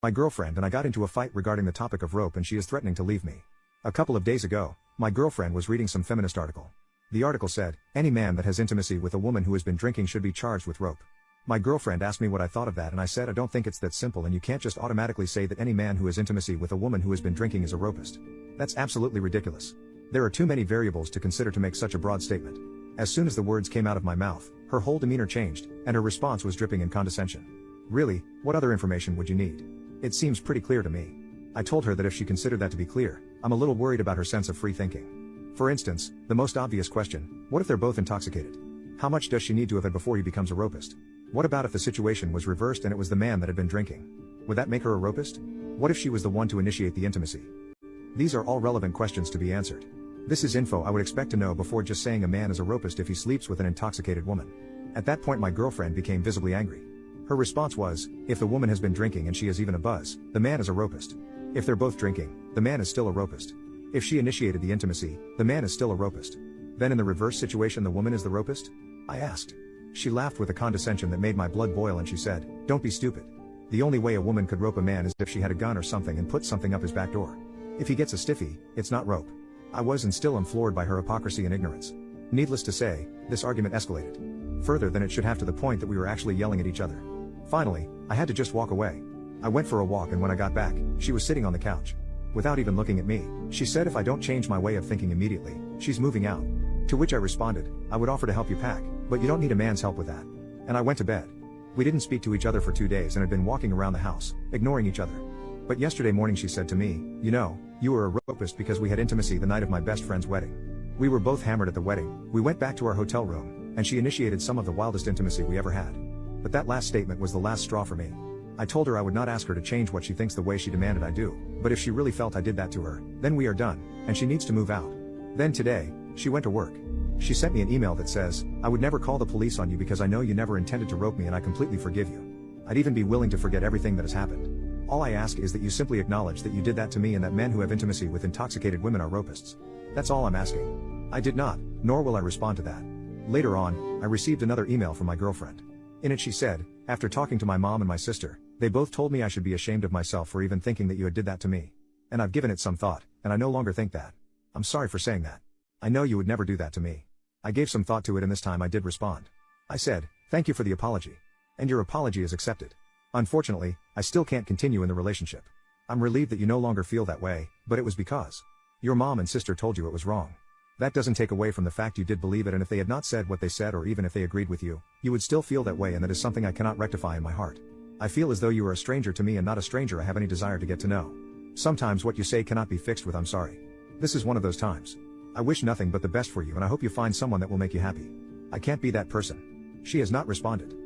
My girlfriend and I got into a fight regarding the topic of rope and she is threatening to leave me. A couple of days ago, my girlfriend was reading some feminist article. The article said, any man that has intimacy with a woman who has been drinking should be charged with rope. My girlfriend asked me what I thought of that and I said I don't think it's that simple and you can't just automatically say that any man who has intimacy with a woman who has been drinking is a rapist. That's absolutely ridiculous. There are too many variables to consider to make such a broad statement. As soon as the words came out of my mouth, her whole demeanor changed, and her response was dripping in condescension. Really, what other information would you need? It seems pretty clear to me. I told her that if she considered that to be clear, I'm a little worried about her sense of free thinking. For instance, the most obvious question, what if they're both intoxicated? How much does she need to have had before he becomes a rapist? What about if the situation was reversed and it was the man that had been drinking? Would that make her a rapist? What if she was the one to initiate the intimacy? These are all relevant questions to be answered. This is info I would expect to know before just saying a man is a rapist if he sleeps with an intoxicated woman. At that point my girlfriend became visibly angry. Her response was, if the woman has been drinking and she has even a buzz, the man is a rapist. If they're both drinking, the man is still a rapist. If she initiated the intimacy, the man is still a rapist. Then in the reverse situation the woman is the rapist? I asked. She laughed with a condescension that made my blood boil and she said, don't be stupid. The only way a woman could rope a man is if she had a gun or something and put something up his back door. If he gets a stiffy, it's not rope. I was and still am floored by her hypocrisy and ignorance. Needless to say, this argument escalated further than it should have to the point that we were actually yelling at each other. Finally, I had to just walk away. I went for a walk and when I got back, she was sitting on the couch. Without even looking at me, she said if I don't change my way of thinking immediately, she's moving out. To which I responded, I would offer to help you pack, but you don't need a man's help with that. And I went to bed. We didn't speak to each other for 2 days and had been walking around the house, ignoring each other. But yesterday morning she said to me, you know, you were a rapist because we had intimacy the night of my best friend's wedding. We were both hammered at the wedding, we went back to our hotel room, and she initiated some of the wildest intimacy we ever had. But that last statement was the last straw for me. I told her I would not ask her to change what she thinks the way she demanded I do, but if she really felt I did that to her, then we are done, and she needs to move out. Then today, she went to work. She sent me an email that says, I would never call the police on you because I know you never intended to rope me and I completely forgive you. I'd even be willing to forget everything that has happened. All I ask is that you simply acknowledge that you did that to me and that men who have intimacy with intoxicated women are rapists. That's all I'm asking. I did not, nor will I respond to that. Later on, I received another email from my girlfriend. In it she said, after talking to my mom and my sister, they both told me I should be ashamed of myself for even thinking that you had did that to me. And I've given it some thought, and I no longer think that. I'm sorry for saying that. I know you would never do that to me. I gave some thought to it and this time I did respond. I said, thank you for the apology. And your apology is accepted. Unfortunately, I still can't continue in the relationship. I'm relieved that you no longer feel that way, but it was because your mom and sister told you it was wrong. That doesn't take away from the fact you did believe it, and if they had not said what they said or even if they agreed with you, you would still feel that way, and that is something I cannot rectify in my heart. I feel as though you are a stranger to me and not a stranger I have any desire to get to know. Sometimes what you say cannot be fixed with I'm sorry. This is one of those times. I wish nothing but the best for you and I hope you find someone that will make you happy. I can't be that person. She has not responded.